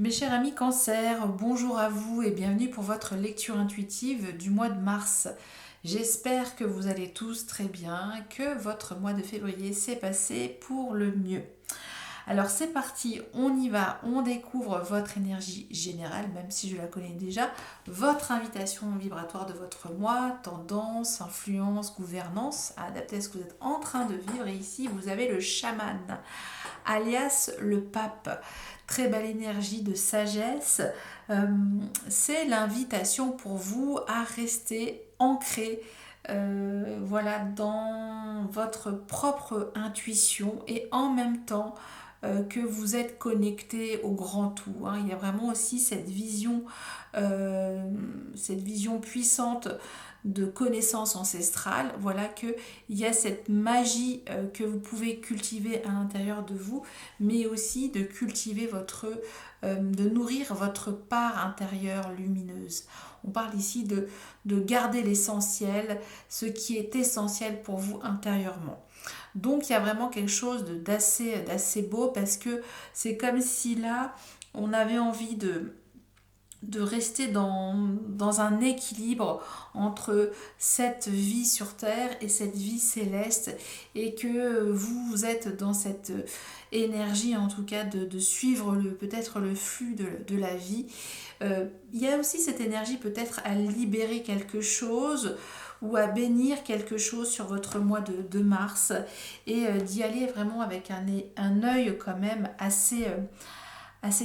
Mes chers amis Cancer, bonjour à vous et bienvenue pour votre lecture intuitive du mois de mars. J'espère que vous allez tous très bien, que votre mois de février s'est passé pour le mieux. Alors c'est parti, on y va, on découvre votre énergie générale, même si je la connais déjà, votre invitation vibratoire de votre mois, tendance, influence, gouvernance, à adapter à ce que vous êtes en train de vivre. Et ici, vous avez le chaman, alias le pape. Très belle énergie de sagesse. C'est l'invitation pour vous à rester ancré voilà, dans votre propre intuition et en même temps que vous êtes connecté au grand tout. Hein. Il y a vraiment aussi cette vision puissante de connaissances ancestrales. Voilà qu'il y a cette magie que vous pouvez cultiver à l'intérieur de vous, mais aussi de cultiver de nourrir votre part intérieure lumineuse. On parle ici de garder l'essentiel, ce qui est essentiel pour vous intérieurement. Donc il y a vraiment quelque chose d'assez beau parce que c'est comme si là, on avait envie de rester dans un équilibre entre cette vie sur Terre et cette vie céleste et que vous êtes dans cette énergie en tout cas de suivre peut-être le flux de la vie. Il y a aussi cette énergie peut-être à libérer quelque chose ou à bénir quelque chose sur votre mois de mars et d'y aller vraiment avec un œil quand même assez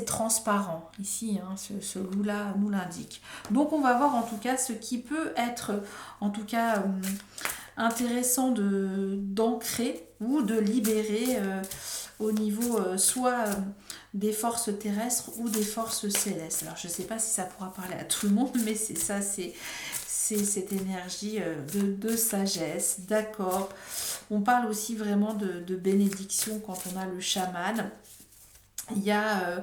transparent. Ici, hein, ce loup-là nous l'indique. Donc on va voir en tout cas ce qui peut être en tout cas intéressant d'ancrer ou de libérer au niveau soit des forces terrestres ou des forces célestes. Alors je ne sais pas si ça pourra parler à tout le monde, mais c'est ça, c'est cette énergie de sagesse, d'accord. On parle aussi vraiment de bénédiction quand on a le chaman. Il y a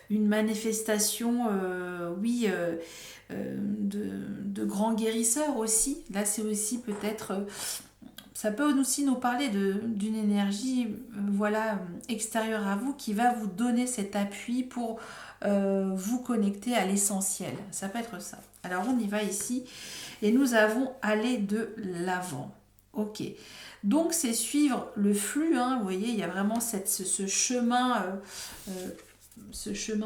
une manifestation, oui, de grands guérisseurs aussi. Là, c'est aussi peut-être, ça peut aussi nous parler d'une énergie, voilà, extérieure à vous qui va vous donner cet appui pour vous connecter à l'essentiel. Ça peut être ça. Alors, on y va ici et nous avons aller de l'avant. Ok. Donc c'est suivre le flux, hein, vous voyez, il y a vraiment ce chemin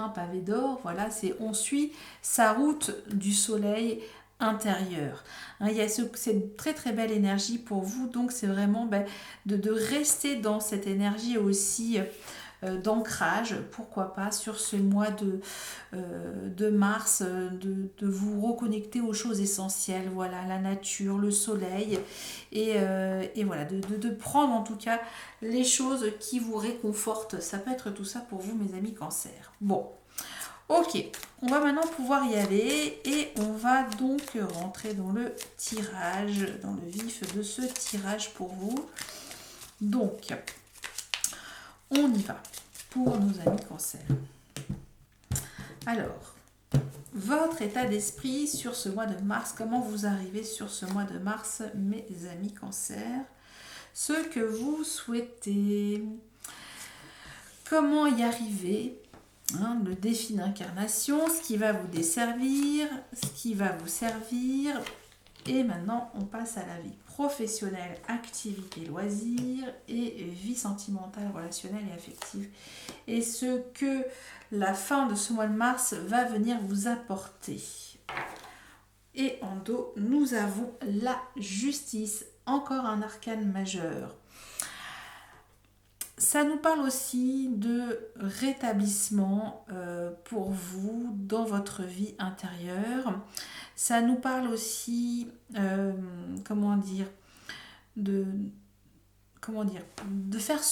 pavé d'or, voilà, c'est on suit sa route du soleil intérieur. Hein, il y a cette très très belle énergie pour vous, donc c'est vraiment de rester dans cette énergie aussi d'ancrage, pourquoi pas sur ce mois de mars, de vous reconnecter aux choses essentielles, voilà, la nature, le soleil, et voilà, de prendre en tout cas les choses qui vous réconfortent. Ça peut être tout ça pour vous, mes amis Cancer. Bon, ok, on va maintenant pouvoir y aller et on va donc rentrer dans le tirage, dans le vif de ce tirage pour vous. Donc, on y va pour nos amis Cancer. Alors, votre état d'esprit sur ce mois de mars, comment vous arrivez sur ce mois de mars, mes amis Cancer, ce que vous souhaitez, comment y arriver, hein, le défi d'incarnation, ce qui va vous desservir, ce qui va vous servir. Et maintenant, on passe à la vie professionnelle, activité, loisirs et vie sentimentale, relationnelle et affective. Et ce que la fin de ce mois de mars va venir vous apporter. Et en dos, nous avons la justice, encore un arcane majeur. Ça nous parle aussi de rétablissement pour vous dans votre vie intérieure. Ça nous parle aussi, comment dire, de faire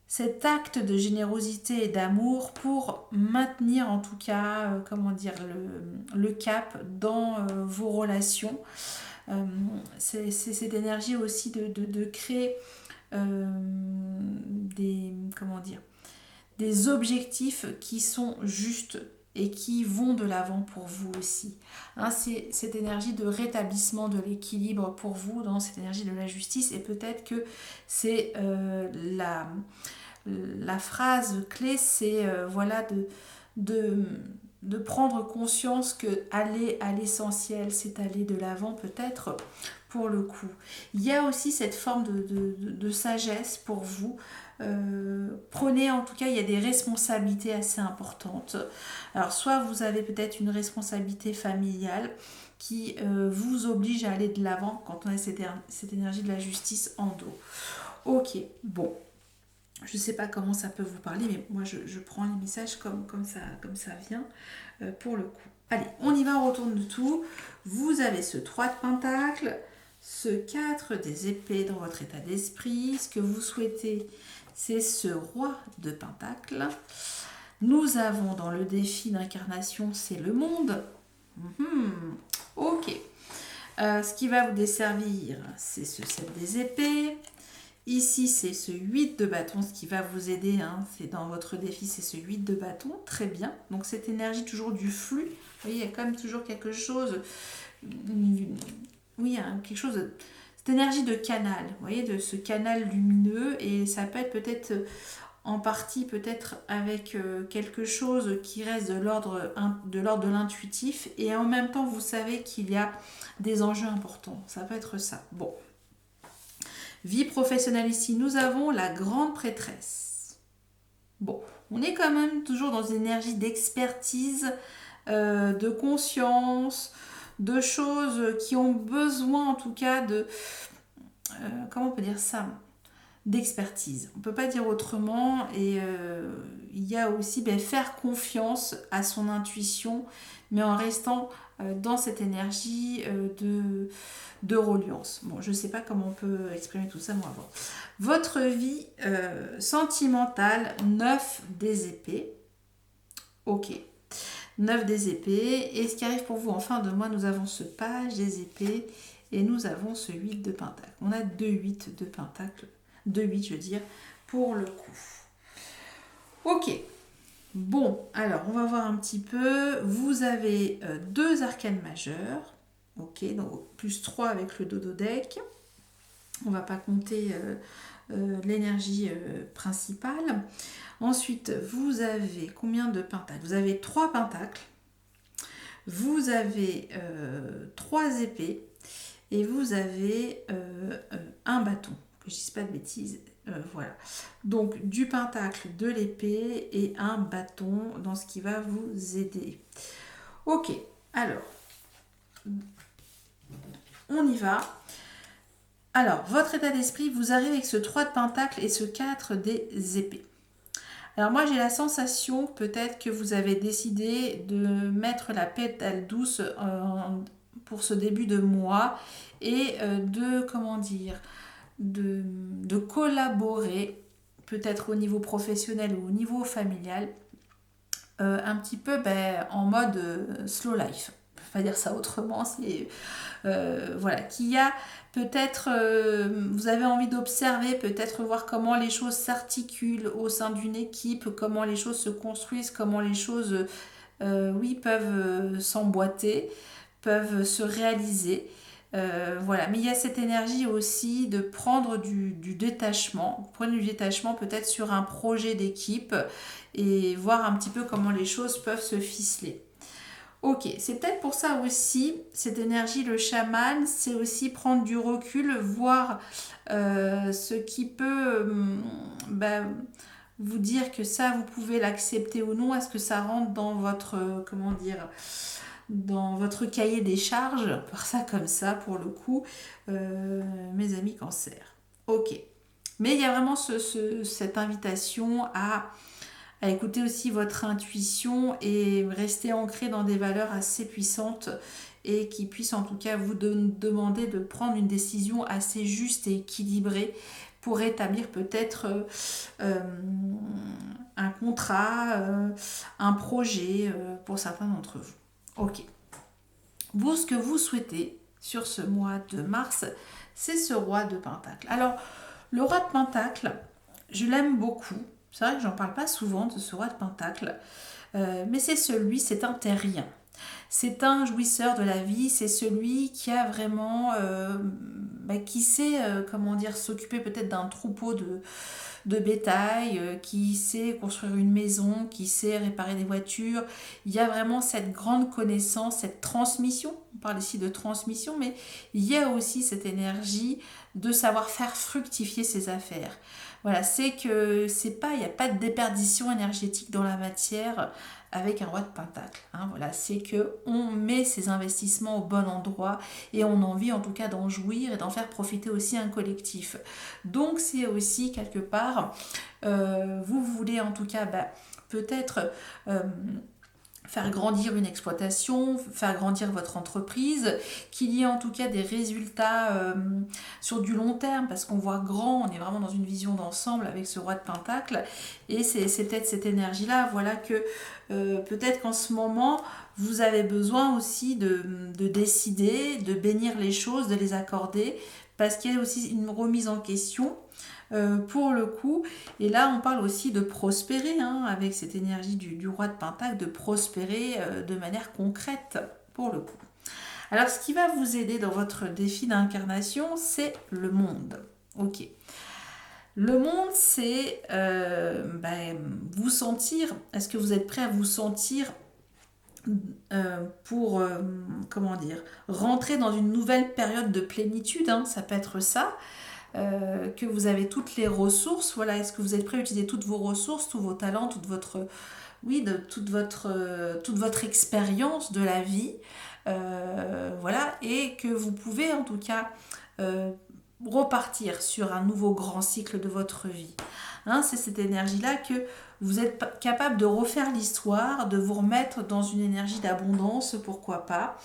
cet acte de générosité et d'amour pour maintenir en tout cas, le cap dans vos relations. C'est cette énergie aussi de créer des objectifs qui sont justes et qui vont de l'avant pour vous aussi. Hein, c'est cette énergie de rétablissement de l'équilibre pour vous dans cette énergie de la justice, et peut-être que c'est la phrase clé, c'est voilà, de prendre conscience que aller à l'essentiel, c'est aller de l'avant peut-être pour le coup. Il y a aussi cette forme de sagesse pour vous. Prenez, en tout cas, il y a des responsabilités assez importantes. Alors soit vous avez peut-être une responsabilité familiale qui vous oblige à aller de l'avant quand on a cette énergie de la justice en dos. Ok, bon. Je ne sais pas comment ça peut vous parler, mais moi je prends les messages comme ça vient pour le coup. Allez, on y va, on retourne de tout. Vous avez ce 3 de Pentacle, ce 4 des épées dans votre état d'esprit. Ce que vous souhaitez, c'est ce Roi de Pentacle. Nous avons dans le défi d'incarnation, c'est le monde. Ok. Ce qui va vous desservir, c'est ce 7 des épées. Ici, c'est ce 8 de bâton, ce qui va vous aider. C'est dans votre défi, c'est ce 8 de bâton. Très bien. Donc, cette énergie toujours du flux. Vous voyez, il y a quand même toujours quelque chose. Oui, quelque chose. Cette énergie de canal. Vous voyez, de ce canal lumineux. Et ça peut être peut-être en partie, peut-être avec quelque chose qui reste de l'ordre de l'intuitif. Et en même temps, vous savez qu'il y a des enjeux importants. Ça peut être ça. Bon. Vie professionnelle ici, nous avons la grande prêtresse. Bon, on est quand même toujours dans une énergie d'expertise, de conscience, de choses qui ont besoin en tout cas de... comment on peut dire ça ? D'expertise. On ne peut pas dire autrement. Et il y a aussi faire confiance à son intuition, mais en restant dans cette énergie de reliance. Bon, je ne sais pas comment on peut exprimer tout ça, moi, avant. Votre vie sentimentale, 9 des épées. Ok. 9 des épées. Et ce qui arrive pour vous en fin de mois, nous avons ce page des épées et nous avons ce 8 de pentacle. On a 2 8 de pentacle. 2 8, je veux dire, pour le coup. Ok. Bon, alors, on va voir un petit peu. Vous avez 2 arcanes majeures. Ok, donc plus 3 avec le dodo deck. On ne va pas compter l'énergie principale. Ensuite, vous avez combien de pentacles ? Vous avez 3 pentacles. Vous avez 3 épées. Et vous avez un bâton. Que je ne dise pas de bêtises. Voilà. Donc, du pentacle, de l'épée et un bâton dans ce qui va vous aider. Ok, alors... on y va. Alors, votre état d'esprit, vous arrivez avec ce 3 de pentacle et ce 4 des épées. Alors moi, j'ai la sensation peut-être que vous avez décidé de mettre la pétale douce pour ce début de mois et de collaborer peut-être au niveau professionnel ou au niveau familial un petit peu en mode slow life. Pas dire ça autrement, c'est voilà, qu'il y a peut-être, vous avez envie d'observer, peut-être voir comment les choses s'articulent au sein d'une équipe, comment les choses se construisent, comment les choses, peuvent s'emboîter, peuvent se réaliser. Voilà, mais il y a cette énergie aussi de prendre du détachement. Vous prenez du détachement peut-être sur un projet d'équipe et voir un petit peu comment les choses peuvent se ficeler. Ok, c'est peut-être pour ça aussi, cette énergie, le chaman, c'est aussi prendre du recul, voir ce qui peut vous dire que ça, vous pouvez l'accepter ou non. Est-ce que ça rentre dans votre, dans votre cahier des charges, par ça comme ça pour le coup, mes amis cancer. Ok, mais il y a vraiment cette invitation à écouter aussi votre intuition et rester ancré dans des valeurs assez puissantes et qui puissent en tout cas vous demander de prendre une décision assez juste et équilibrée pour établir peut-être un contrat, un projet pour certains d'entre vous. Ok. Vous, ce que vous souhaitez sur ce mois de mars, c'est ce roi de Pentacle. Alors, le roi de Pentacle, je l'aime beaucoup. C'est vrai que j'en parle pas souvent de ce roi de Pentacle, mais c'est un terrien. C'est un jouisseur de la vie, c'est celui qui a vraiment, qui sait, comment dire, s'occuper peut-être d'un troupeau de bétail, qui sait construire une maison, qui sait réparer des voitures. Il y a vraiment cette grande connaissance, cette transmission. On parle ici de transmission, mais il y a aussi cette énergie de savoir faire fructifier ses affaires. Voilà, c'est que il n'y a pas de déperdition énergétique dans la matière avec un roi de pentacle. Hein, voilà, c'est que on met ses investissements au bon endroit et on a envie en tout cas d'en jouir et d'en faire profiter aussi un collectif. Donc c'est aussi quelque part, vous voulez en tout cas peut-être faire grandir une exploitation, faire grandir votre entreprise, qu'il y ait en tout cas des résultats sur du long terme, parce qu'on voit grand, on est vraiment dans une vision d'ensemble avec ce roi de pentacle, et c'est peut-être cette énergie-là, voilà que peut-être qu'en ce moment, vous avez besoin aussi de décider, de bénir les choses, de les accorder, parce qu'il y a aussi une remise en question pour le coup. Et là, on parle aussi de prospérer, hein, avec cette énergie du roi de pentacle, de prospérer de manière concrète, pour le coup. Alors, ce qui va vous aider dans votre défi d'incarnation, c'est le monde. Ok. Le monde, c'est vous sentir, est-ce que vous êtes prêt à vous sentir pour, comment dire, rentrer dans une nouvelle période de plénitude, hein, ça peut être ça. Que vous avez toutes les ressources, voilà, est-ce que vous êtes prêt à utiliser toutes vos ressources, tous vos talents, toute votre expérience de la vie, voilà, et que vous pouvez en tout cas repartir sur un nouveau grand cycle de votre vie. Hein, c'est cette énergie-là que vous êtes capable de refaire l'histoire, de vous remettre dans une énergie d'abondance, pourquoi pas,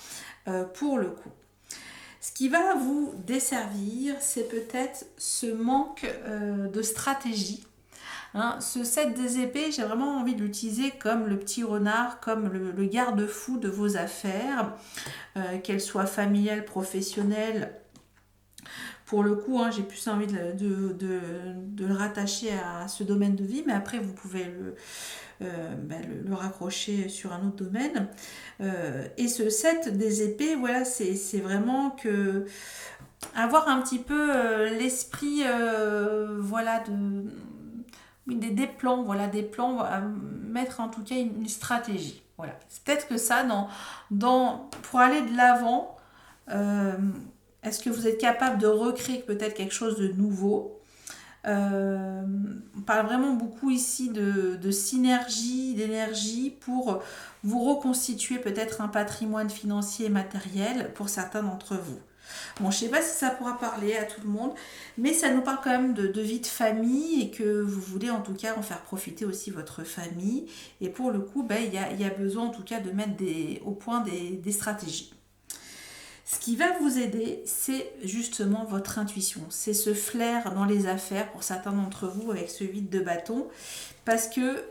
pour le coup. Ce qui va vous desservir, c'est peut-être ce manque de stratégie. Hein, ce 7 des épées, j'ai vraiment envie de l'utiliser comme le petit renard, comme le garde-fou de vos affaires, qu'elles soient familiales, professionnelles. Pour le coup, hein, j'ai plus envie de le rattacher à ce domaine de vie, mais après vous pouvez le raccrocher sur un autre domaine. Et ce 7 des épées, voilà, c'est vraiment que avoir un petit peu l'esprit, voilà, des plans, voilà, des plans, à mettre en tout cas une stratégie. Voilà. C'est peut-être que ça, pour aller de l'avant, est-ce que vous êtes capable de recréer peut-être quelque chose de nouveau? On parle vraiment beaucoup ici de synergie, d'énergie pour vous reconstituer peut-être un patrimoine financier et matériel pour certains d'entre vous. Bon, je ne sais pas si ça pourra parler à tout le monde, mais ça nous parle quand même de vie de famille et que vous voulez en tout cas en faire profiter aussi votre famille. Et pour le coup, il y a besoin en tout cas de mettre au point des stratégies. Ce qui va vous aider, c'est justement votre intuition. C'est ce flair dans les affaires pour certains d'entre vous avec ce 8 de bâton. Parce que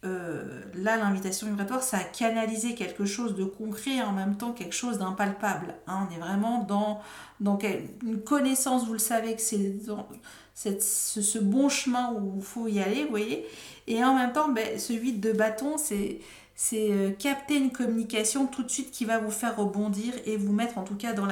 là, l'invitation vibratoire, ça a canalisé quelque chose de concret et en même temps quelque chose d'impalpable. Hein, on est vraiment dans une connaissance, vous le savez, que c'est ce bon chemin où il faut y aller, vous voyez. Et en même temps, ce 8 de bâton, c'est capter une communication tout de suite qui va vous faire rebondir et vous mettre en tout cas dans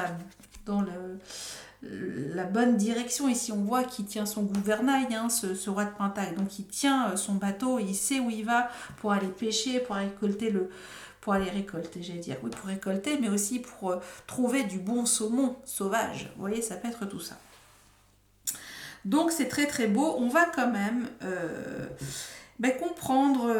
la bonne direction. Ici on voit qu'il tient son gouvernail, hein, ce roi de pentacle, donc il tient son bateau, il sait où il va pour aller pêcher, pour récolter pour récolter, mais aussi pour trouver du bon saumon sauvage. Vous voyez, ça peut être tout ça. Donc c'est très très beau. On va quand même comprendre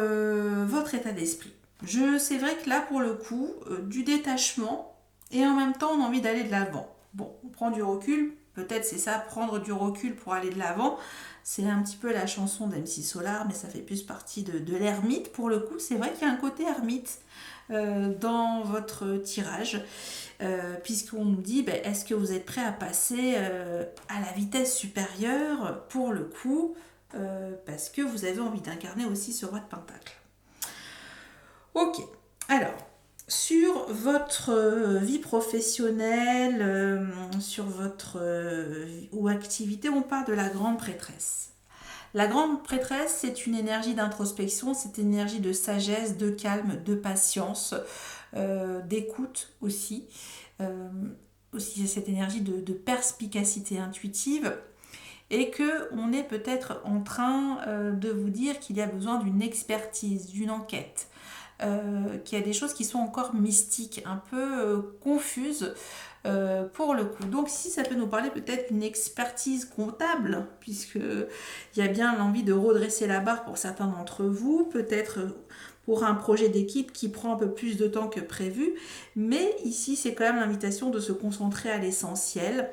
votre état d'esprit. C'est vrai que là, pour le coup, du détachement et en même temps, on a envie d'aller de l'avant. Bon, on prend du recul, peut-être c'est ça, prendre du recul pour aller de l'avant. C'est un petit peu la chanson d'MC Solar, mais ça fait plus partie de l'ermite. Pour le coup, c'est vrai qu'il y a un côté ermite dans votre tirage, puisqu'on nous dit, est-ce que vous êtes prêt à passer à la vitesse supérieure pour le coup, parce que vous avez envie d'incarner aussi ce roi de pentacle. Ok, alors, sur votre vie professionnelle, sur votre ou activité, on parle de la grande prêtresse. La grande prêtresse, c'est une énergie d'introspection, c'est une énergie de sagesse, de calme, de patience, d'écoute aussi. Aussi cette énergie de perspicacité intuitive. Et qu'on est peut-être en train de vous dire qu'il y a besoin d'une expertise, d'une enquête, qu'il y a des choses qui sont encore mystiques, un peu confuses pour le coup. Donc si ça peut nous parler peut-être d'une expertise comptable, puisqu'il y a bien l'envie de redresser la barre pour certains d'entre vous, peut-être pour un projet d'équipe qui prend un peu plus de temps que prévu, mais ici c'est quand même l'invitation de se concentrer à l'essentiel,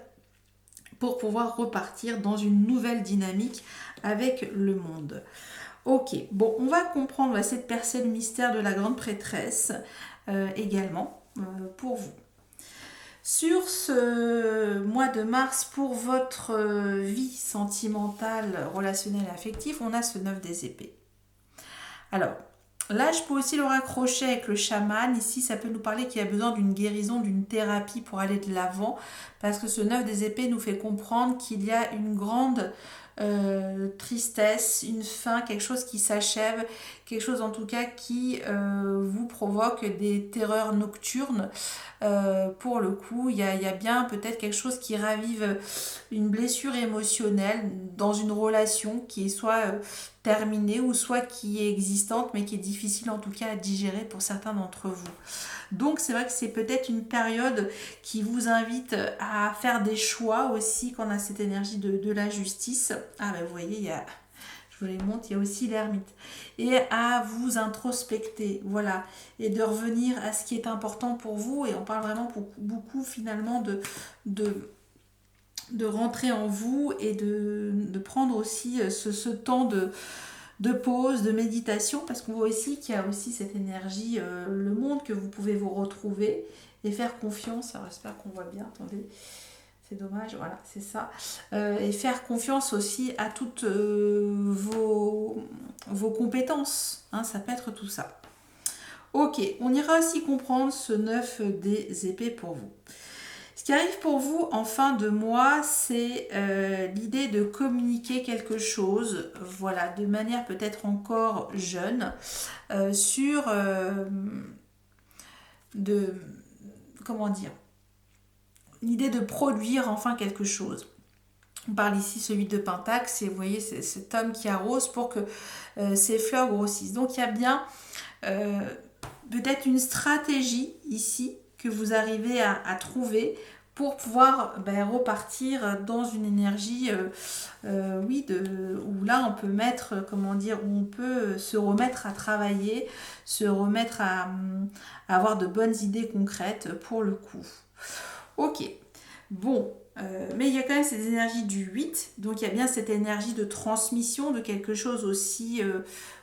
pour pouvoir repartir dans une nouvelle dynamique avec le monde. Ok, bon, on va comprendre, on va essayer de percer le mystère de la grande prêtresse également pour vous. Sur ce mois de mars, pour votre vie sentimentale, relationnelle et affective, on a ce 9 des épées. Alors, là, je peux aussi le raccrocher avec le chaman. Ici, ça peut nous parler qu'il y a besoin d'une guérison, d'une thérapie pour aller de l'avant. Parce que ce 9 des épées nous fait comprendre qu'il y a une grande tristesse, une fin, quelque chose qui s'achève, quelque chose en tout cas qui vous provoque des terreurs nocturnes. Pour le coup, il y a bien peut-être quelque chose qui ravive une blessure émotionnelle dans une relation qui est soit terminée ou soit qui est existante mais qui est difficile en tout cas à digérer pour certains d'entre vous. Donc c'est vrai que c'est peut-être une période qui vous invite à faire des choix aussi quand on a cette énergie de la justice. Ah ben vous voyez, je vous les montre, il y a aussi l'ermite. Et à vous introspecter, voilà. Et de revenir à ce qui est important pour vous. Et on parle vraiment beaucoup finalement de rentrer en vous et de prendre aussi ce temps de pause, de méditation, parce qu'on voit aussi qu'il y a aussi cette énergie, le monde que vous pouvez vous retrouver et faire confiance. Alors j'espère qu'on voit bien, attendez, c'est dommage, voilà, c'est ça. Et faire confiance aussi à toutes vos compétences, hein, ça peut être tout ça. Ok, on ira aussi comprendre ce 9 des épées pour vous. Ce qui arrive pour vous en fin de mois, c'est l'idée de communiquer quelque chose, voilà, de manière peut-être encore jeune, sur comment dire, l'idée de produire enfin quelque chose. On parle ici celui de Pentacle, c'est, vous voyez, c'est cet homme qui arrose pour que ses fleurs grossissent. Donc il y a bien peut-être une stratégie ici que vous arrivez à trouver pour pouvoir repartir dans une énergie où là on peut mettre, comment dire, où on peut se remettre à travailler, se remettre à avoir de bonnes idées concrètes pour le coup. Ok, bon, mais il y a quand même cette énergie du 8, donc il y a bien cette énergie de transmission de quelque chose aussi,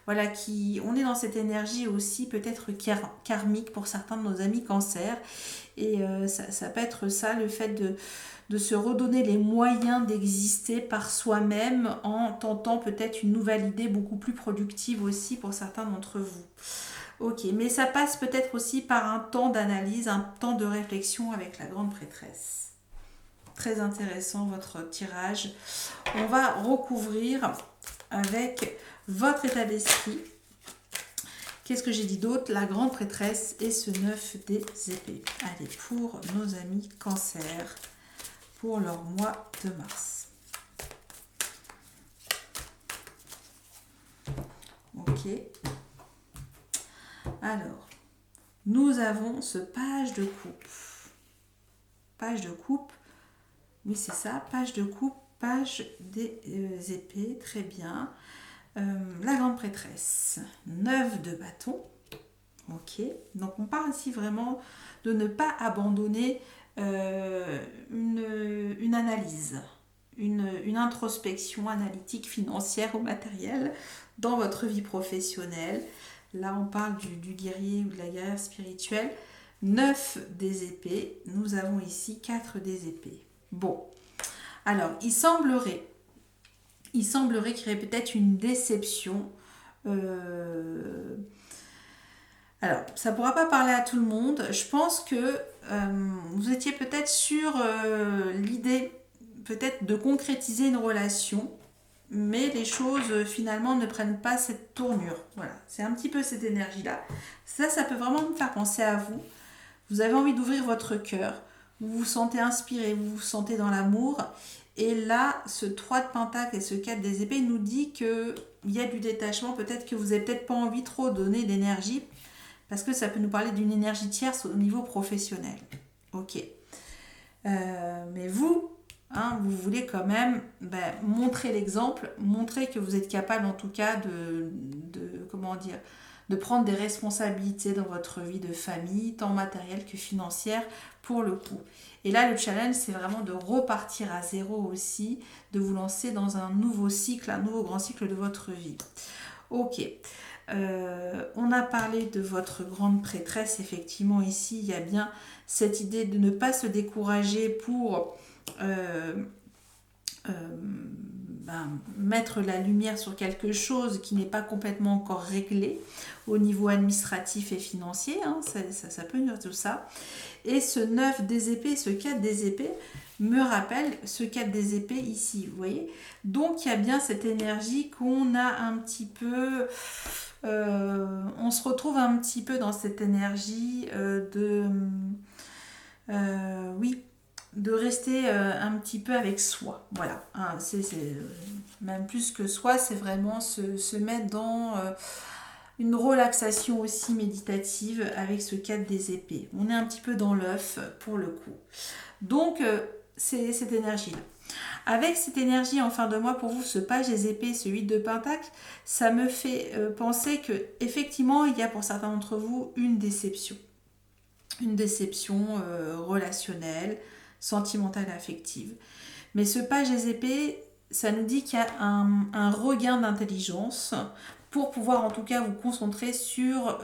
voilà, on est dans cette énergie aussi peut-être karmique pour certains de nos amis cancer, et ça peut être ça, le fait de se redonner les moyens d'exister par soi-même en tentant peut-être une nouvelle idée beaucoup plus productive aussi pour certains d'entre vous. Ok, mais ça passe peut-être aussi par un temps d'analyse, un temps de réflexion avec la grande prêtresse. Très intéressant votre tirage. On va recouvrir avec votre état d'esprit. Qu'est-ce que j'ai dit d'autre? La grande prêtresse et ce 9 des épées. Allez, pour nos amis cancer, pour leur mois de mars. Ok. Alors, nous avons ce page de coupe. Page de coupe. Oui, c'est ça. Page de coupe, page des épées. Très bien. La grande prêtresse. 9 de bâton. Ok. Donc, on parle ici vraiment de ne pas abandonner une analyse, une introspection analytique, financière ou matérielle dans votre vie professionnelle. Là, on parle du guerrier ou de la guerrière spirituelle. 9 des épées. Nous avons ici 4 des épées. Bon. Alors, il semblerait qu'il y aurait peut-être une déception. Alors, ça ne pourra pas parler à tout le monde. Je pense que vous étiez peut-être sur l'idée peut-être de concrétiser une relation. mais les choses finalement ne prennent pas cette tournure. Voilà, c'est un petit peu cette énergie-là. Ça peut vraiment me faire penser à vous. Vous avez envie d'ouvrir votre cœur, vous vous sentez inspiré, vous vous sentez dans l'amour. Et là, ce 3 de Pentacle et ce 4 des épées nous dit qu'il y a du détachement. Peut-être que vous n'avez peut-être pas envie trop de donner d'énergie, parce que ça peut nous parler d'une énergie tierce au niveau professionnel. Ok. Mais vous, hein, vous voulez quand même montrer l'exemple, montrer que vous êtes capable en tout cas comment dire, de prendre des responsabilités dans votre vie de famille, tant matérielle que financière pour le coup. Et là, le challenge, c'est vraiment de repartir à zéro aussi, de vous lancer dans un nouveau cycle, un nouveau grand cycle de votre vie. Ok. On a parlé de votre grande prêtresse. Effectivement, ici, il y a bien cette idée de ne pas se décourager pour mettre la lumière sur quelque chose qui n'est pas complètement encore réglé au niveau administratif et financier. Hein, ça peut nous dire tout ça. Et ce 9 des épées, ce 4 des épées, me rappelle ce 4 des épées ici, vous voyez. Donc, il y a bien cette énergie qu'on a un petit peu... on se retrouve un petit peu dans cette énergie oui, de rester un petit peu avec soi. Voilà, hein, même plus que soi, c'est vraiment se mettre dans une relaxation aussi méditative avec ce 4 des épées. On est un petit peu dans l'œuf pour le coup. Donc, c'est cette énergie-là. Avec cette énergie en fin de mois, pour vous, ce page des épées, ce 8 de pentacle, ça me fait penser que effectivement, il y a pour certains d'entre vous une déception. Une déception relationnelle, sentimentale, affective. Mais ce page des épées, ça nous dit qu'il y a un regain d'intelligence pour pouvoir en tout cas vous concentrer sur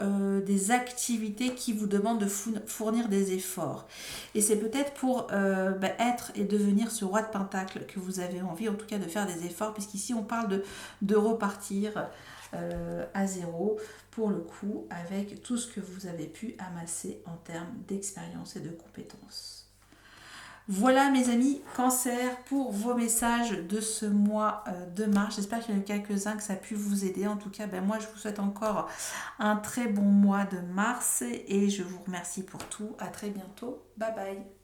des activités qui vous demandent de fournir des efforts. Et c'est peut-être pour être et devenir ce roi de pentacle que vous avez envie en tout cas de faire des efforts, puisqu'ici on parle de repartir à zéro pour le coup avec tout ce que vous avez pu amasser en termes d'expérience et de compétences. Voilà mes amis, Cancer, pour vos messages de ce mois de mars. J'espère qu'il y en a quelques-uns que ça a pu vous aider. En tout cas, moi je vous souhaite encore un très bon mois de mars et je vous remercie pour tout. À très bientôt. Bye bye.